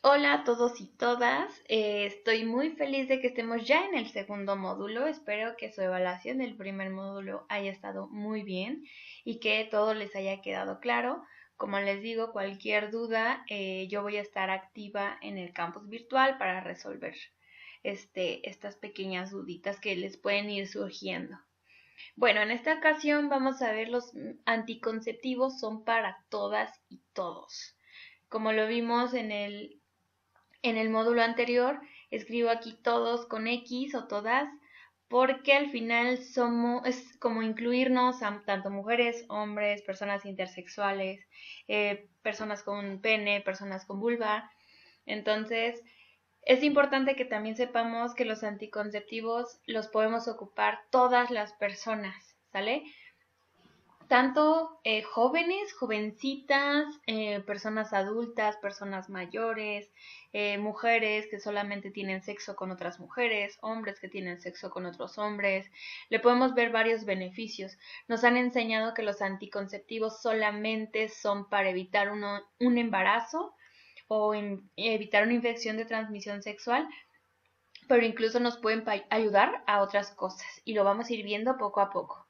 Hola a todos y todas, estoy muy feliz de que estemos ya en el segundo módulo. Espero que su evaluación del primer módulo haya estado muy bien y que todo les haya quedado claro. Como les digo, cualquier duda, yo voy a estar activa en el campus virtual para resolver estas pequeñas duditas que les pueden ir surgiendo. Bueno, en esta ocasión vamos a ver los anticonceptivos son para todas y todos. Como lo vimos en el módulo anterior, escribo aquí todos con X o todas, porque al final es como incluirnos a tanto mujeres, hombres, personas intersexuales, personas con pene, personas con vulva. Entonces, es importante que también sepamos que los anticonceptivos los podemos ocupar todas las personas, ¿sale? Tanto jóvenes, jovencitas, personas adultas, personas mayores, mujeres que solamente tienen sexo con otras mujeres, hombres que tienen sexo con otros hombres. Le podemos ver varios beneficios. Nos han enseñado que los anticonceptivos solamente son para evitar un embarazo o evitar una infección de transmisión sexual, pero incluso nos pueden ayudar a otras cosas y lo vamos a ir viendo poco a poco.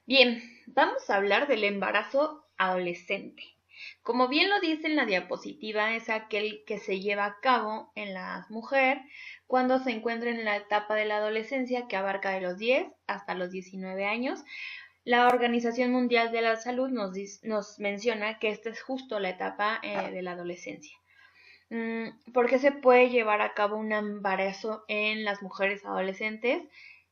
Bien, vamos a hablar del embarazo adolescente. Como bien lo dice en la diapositiva, es aquel que se lleva a cabo en la mujer cuando se encuentra en la etapa de la adolescencia que abarca de los 10 hasta los 19 años. La Organización Mundial de la Salud nos menciona que esta es justo la etapa de la adolescencia. ¿Por qué se puede llevar a cabo un embarazo en las mujeres adolescentes?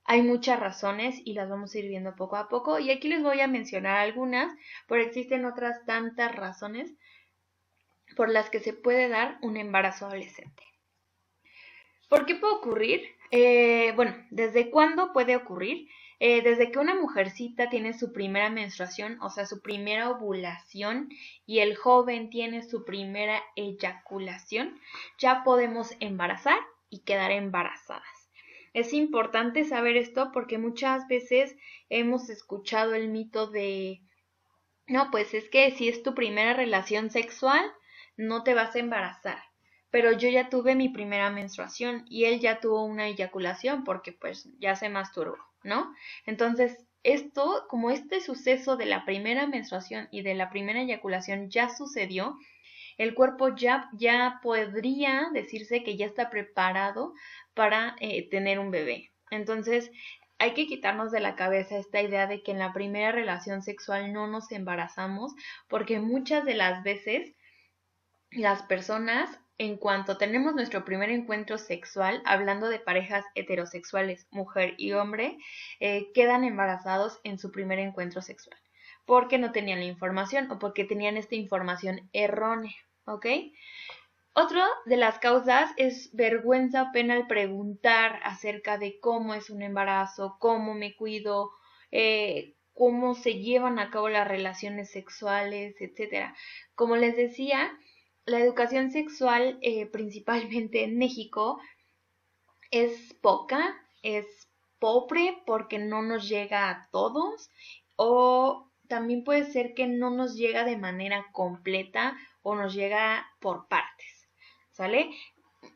Hay muchas razones y las vamos a ir viendo poco a poco. Y aquí les voy a mencionar algunas, pero existen otras tantas razones por las que se puede dar un embarazo adolescente. ¿Por qué puede ocurrir? Bueno, ¿desde cuándo puede ocurrir? Desde que una mujercita tiene su primera menstruación, o sea, su primera ovulación, y el joven tiene su primera eyaculación, ya podemos embarazar y quedar embarazadas. Es importante saber esto porque muchas veces hemos escuchado el mito de, no, pues es que si es tu primera relación sexual, no te vas a embarazar. Pero yo ya tuve mi primera menstruación y él ya tuvo una eyaculación porque pues ya se masturbó, ¿no? Entonces, esto, como este suceso de la primera menstruación y de la primera eyaculación ya sucedió, el cuerpo ya podría decirse que ya está preparado para tener un bebé. Entonces, hay que quitarnos de la cabeza esta idea de que en la primera relación sexual no nos embarazamos, porque muchas de las veces las personas, en cuanto tenemos nuestro primer encuentro sexual, hablando de parejas heterosexuales, mujer y hombre, quedan embarazados en su primer encuentro sexual, porque no tenían la información o porque tenían esta información errónea, ¿ok? Otra de las causas es vergüenza o pena al preguntar acerca de cómo es un embarazo, cómo me cuido, cómo se llevan a cabo las relaciones sexuales, etcétera. Como les decía, la educación sexual, principalmente en México, es poca, es pobre porque no nos llega a todos, o también puede ser que no nos llega de manera completa o nos llega por partes, ¿sale?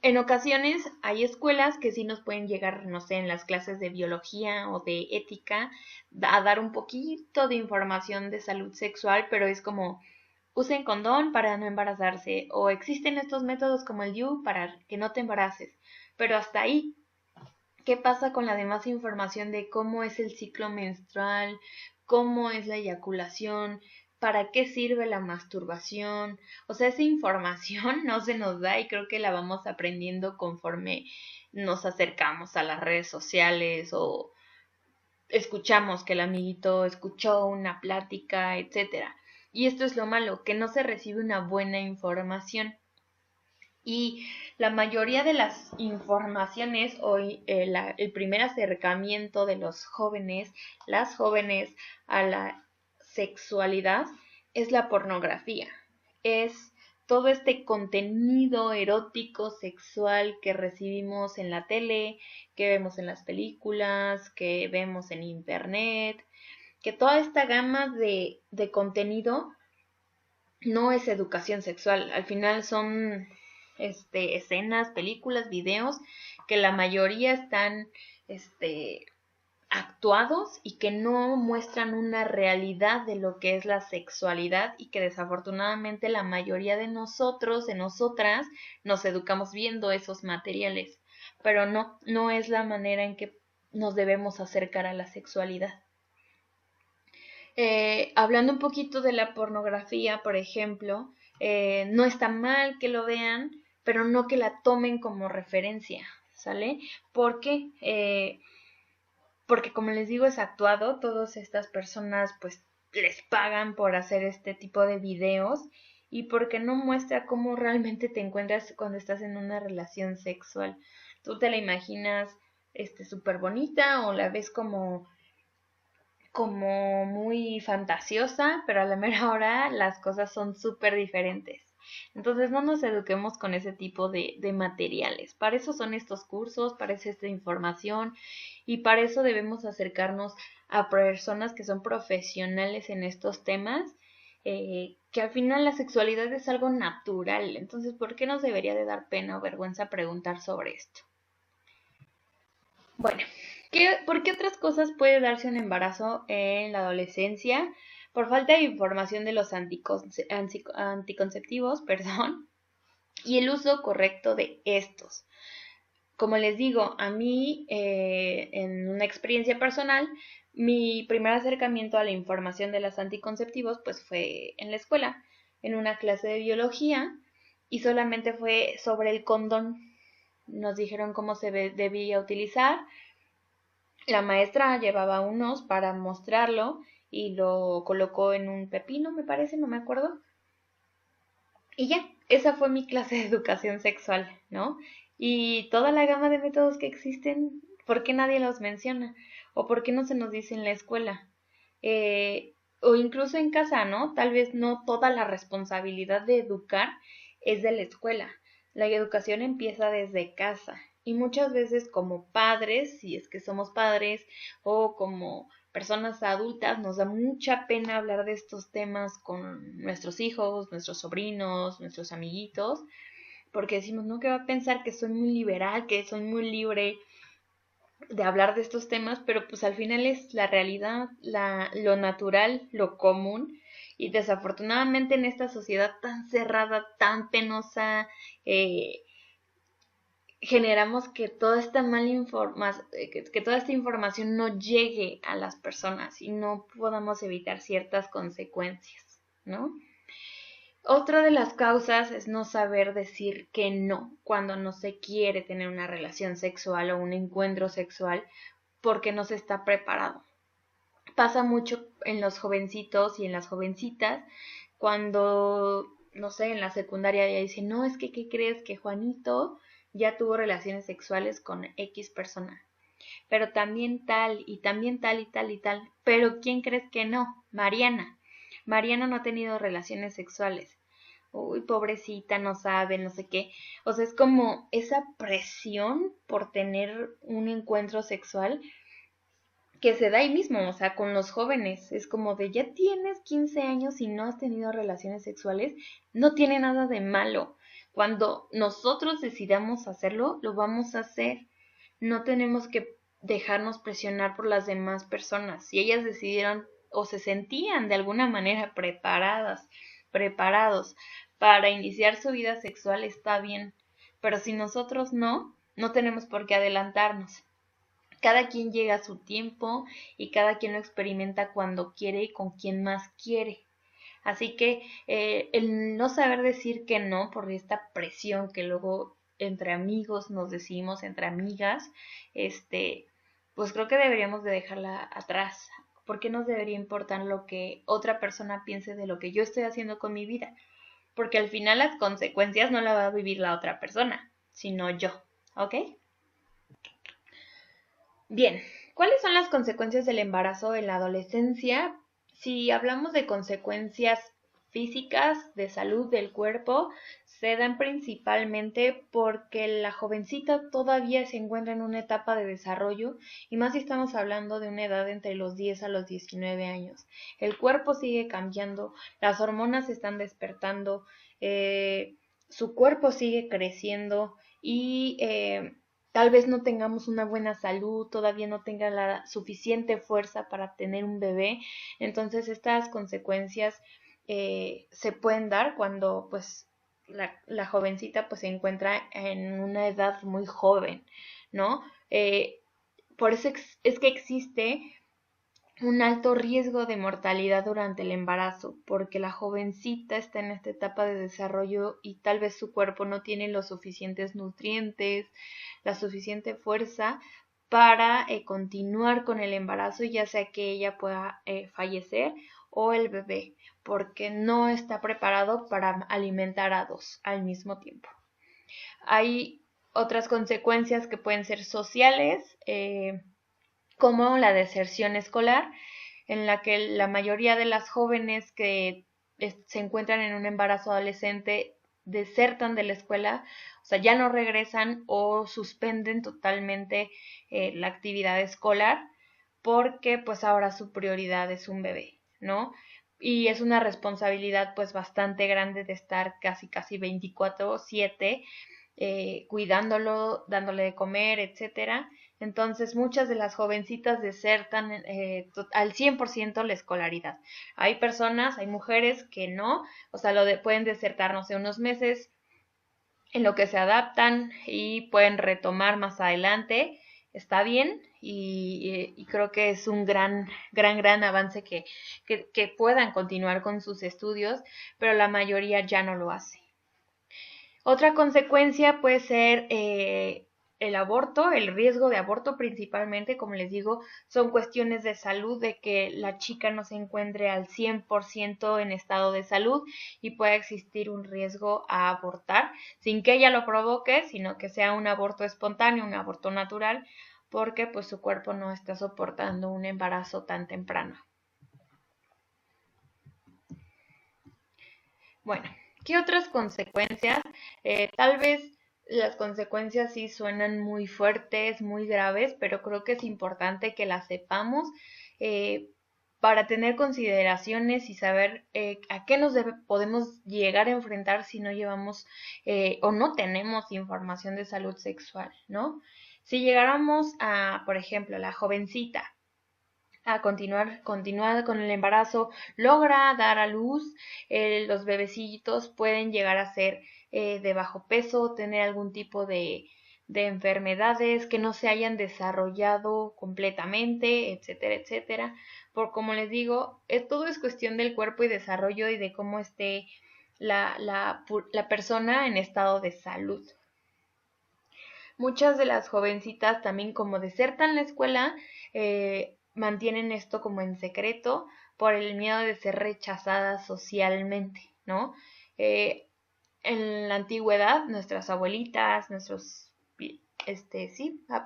En ocasiones hay escuelas que sí nos pueden llegar, no sé, en las clases de biología o de ética, a dar un poquito de información de salud sexual, pero es como usen condón para no embarazarse o existen estos métodos como el DIU para que no te embaraces, pero hasta ahí. ¿Qué pasa con la demás información de cómo es el ciclo menstrual, cómo es la eyaculación, para qué sirve la masturbación? O sea, esa información no se nos da y creo que la vamos aprendiendo conforme nos acercamos a las redes sociales o escuchamos que el amiguito escuchó una plática, etcétera. Y esto es lo malo, que no se recibe una buena información. Y la mayoría de las informaciones hoy, el primer acercamiento de los jóvenes, las jóvenes a la sexualidad es la pornografía. Es todo este contenido erótico, sexual que recibimos en la tele, que vemos en las películas, que vemos en internet, que toda esta gama de contenido no es educación sexual. Al final son escenas, películas, videos que la mayoría están actuados y que no muestran una realidad de lo que es la sexualidad y que desafortunadamente la mayoría de nosotros, de nosotras, nos educamos viendo esos materiales, pero no es la manera en que nos debemos acercar a la sexualidad. Hablando un poquito de la pornografía, por ejemplo, no está mal que lo vean, pero no que la tomen como referencia, ¿sale? ¿Por qué? Porque como les digo, es actuado, todas estas personas pues les pagan por hacer este tipo de videos y porque no muestra cómo realmente te encuentras cuando estás en una relación sexual. Tú te la imaginas súper bonita o la ves como muy fantasiosa, pero a la mera hora las cosas son súper diferentes. Entonces no nos eduquemos con ese tipo de materiales. Para eso son estos cursos, para eso esta información y para eso debemos acercarnos a personas que son profesionales en estos temas, que al final la sexualidad es algo natural. Entonces, ¿por qué nos debería de dar pena o vergüenza preguntar sobre esto? Bueno, ¿por qué otras cosas puede darse un embarazo en la adolescencia? Por falta de información de los anticonceptivos, perdón, y el uso correcto de estos. Como les digo, a mí, en una experiencia personal, mi primer acercamiento a la información de los anticonceptivos, pues fue en la escuela, en una clase de biología, y solamente fue sobre el condón. Nos dijeron cómo se debía utilizar. La maestra llevaba unos para mostrarlo y lo colocó en un pepino, me parece, no me acuerdo. Y ya, esa fue mi clase de educación sexual, ¿no? Y toda la gama de métodos que existen, ¿por qué nadie los menciona? ¿O por qué no se nos dice en la escuela? O incluso en casa, ¿no? Tal vez no toda la responsabilidad de educar es de la escuela. La educación empieza desde casa. Y muchas veces como padres, si es que somos padres, o como personas adultas, nos da mucha pena hablar de estos temas con nuestros hijos, nuestros sobrinos, nuestros amiguitos, porque decimos, no, que va a pensar que soy muy liberal, que soy muy libre de hablar de estos temas, pero pues al final es la realidad, lo natural, lo común, y desafortunadamente en esta sociedad tan cerrada, tan penosa, generamos que toda esta que toda esta información no llegue a las personas y no podamos evitar ciertas consecuencias, ¿no? Otra de las causas es no saber decir que no cuando no se quiere tener una relación sexual o un encuentro sexual porque no se está preparado. Pasa mucho en los jovencitos y en las jovencitas cuando, no sé, en la secundaria ya dicen, no, es que, ¿qué crees? Que Juanito ya tuvo relaciones sexuales con X persona, pero también tal y también tal y tal y tal, pero ¿quién crees que no? Mariana. Mariana no ha tenido relaciones sexuales. Uy, pobrecita, no sabe, no sé qué. O sea, es como esa presión por tener un encuentro sexual que se da ahí mismo, o sea, con los jóvenes. Es como de, ya tienes 15 años y no has tenido relaciones sexuales, no tiene nada de malo. Cuando nosotros decidamos hacerlo, lo vamos a hacer. No tenemos que dejarnos presionar por las demás personas. Si ellas decidieron o se sentían de alguna manera preparados para iniciar su vida sexual, está bien. Pero si nosotros no tenemos por qué adelantarnos. Cada quien llega a su tiempo y cada quien lo experimenta cuando quiere y con quien más quiere. Así que el no saber decir que no por esta presión que luego entre amigos nos decimos, entre amigas, pues creo que deberíamos de dejarla atrás. ¿Por qué nos debería importar lo que otra persona piense de lo que yo estoy haciendo con mi vida? Porque al final las consecuencias no las va a vivir la otra persona, sino yo, ¿ok? Bien, ¿cuáles son las consecuencias del embarazo en la adolescencia? Si hablamos de consecuencias físicas de salud del cuerpo se dan principalmente porque la jovencita todavía se encuentra en una etapa de desarrollo y más si estamos hablando de una edad entre los 10 a los 19 años. El cuerpo sigue cambiando, las hormonas se están despertando, su cuerpo sigue creciendo y tal vez no tengamos una buena salud, todavía no tenga la suficiente fuerza para tener un bebé. Entonces estas consecuencias se pueden dar cuando pues la jovencita pues se encuentra en una edad muy joven, ¿no? Por eso es que existe un alto riesgo de mortalidad durante el embarazo, porque la jovencita está en esta etapa de desarrollo y tal vez su cuerpo no tiene los suficientes nutrientes, la suficiente fuerza para continuar con el embarazo, ya sea que ella pueda fallecer o el bebé, porque no está preparado para alimentar a dos al mismo tiempo. Hay otras consecuencias que pueden ser sociales, como la deserción escolar, en la que la mayoría de las jóvenes que se encuentran en un embarazo adolescente desertan de la escuela, o sea, ya no regresan o suspenden totalmente la actividad escolar porque pues ahora su prioridad es un bebé, ¿no? Y es una responsabilidad pues bastante grande de estar casi 24/7 cuidándolo, dándole de comer, etcétera. Entonces muchas de las jovencitas desertan al 100% la escolaridad. Hay personas, hay mujeres que no, o sea, pueden desertar, no sé, unos meses en lo que se adaptan y pueden retomar más adelante. Está bien y creo que es un gran avance que puedan continuar con sus estudios, pero la mayoría ya no lo hace. Otra consecuencia puede ser el aborto, el riesgo de aborto principalmente, como les digo, son cuestiones de salud, de que la chica no se encuentre al 100% en estado de salud y pueda existir un riesgo a abortar, sin que ella lo provoque, sino que sea un aborto espontáneo, un aborto natural, porque pues su cuerpo no está soportando un embarazo tan temprano. Bueno, ¿qué otras consecuencias? Tal vez las consecuencias sí suenan muy fuertes, muy graves, pero creo que es importante que las sepamos para tener consideraciones y saber a qué nos podemos llegar a enfrentar si no llevamos o no tenemos información de salud sexual, ¿no? Si llegáramos a, por ejemplo, la jovencita a continuar con el embarazo, logra dar a luz, los bebecitos pueden llegar a ser de bajo peso, tener algún tipo de enfermedades que no se hayan desarrollado completamente, etcétera, etcétera. Por como les digo, todo es cuestión del cuerpo y desarrollo y de cómo esté la persona en estado de salud. Muchas de las jovencitas también como desertan la escuela, mantienen esto como en secreto por el miedo de ser rechazadas socialmente, ¿no? En la antigüedad, nuestras abuelitas,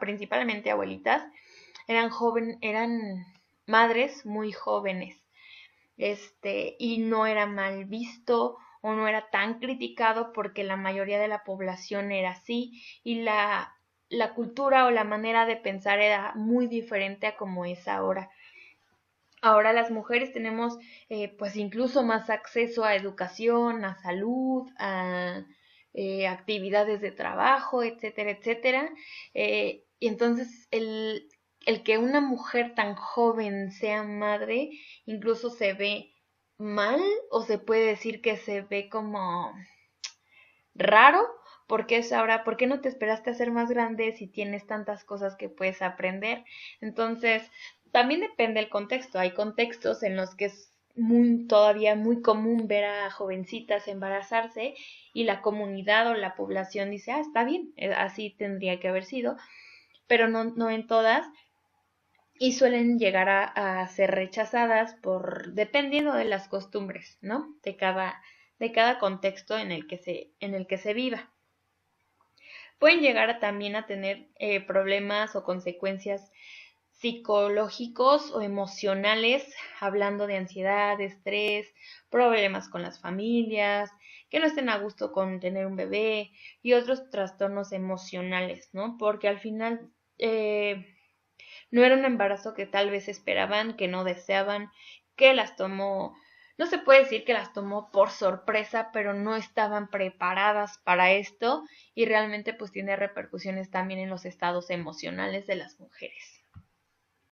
principalmente abuelitas, eran madres muy jóvenes, y no era mal visto o no era tan criticado porque la mayoría de la población era así y la cultura o la manera de pensar era muy diferente a como es ahora. Ahora las mujeres tenemos pues incluso más acceso a educación, a salud, a actividades de trabajo, etcétera, etcétera. Y entonces el que una mujer tan joven sea madre incluso se ve mal o se puede decir que se ve como raro porque es ahora, ¿por qué no te esperaste a ser más grande si tienes tantas cosas que puedes aprender? Entonces, también depende del contexto. Hay contextos en los que es todavía muy común ver a jovencitas embarazarse y la comunidad o la población dice, está bien, así tendría que haber sido, pero no en todas y suelen llegar a ser rechazadas dependiendo de las costumbres, ¿no? De cada contexto en el que se viva. Pueden llegar también a tener problemas o consecuencias psicológicos o emocionales, hablando de ansiedad, estrés, problemas con las familias, que no estén a gusto con tener un bebé y otros trastornos emocionales, ¿no? Porque al final no era un embarazo que tal vez esperaban, que no deseaban, que las tomó, no se puede decir que las tomó por sorpresa, pero no estaban preparadas para esto y realmente pues tiene repercusiones también en los estados emocionales de las mujeres.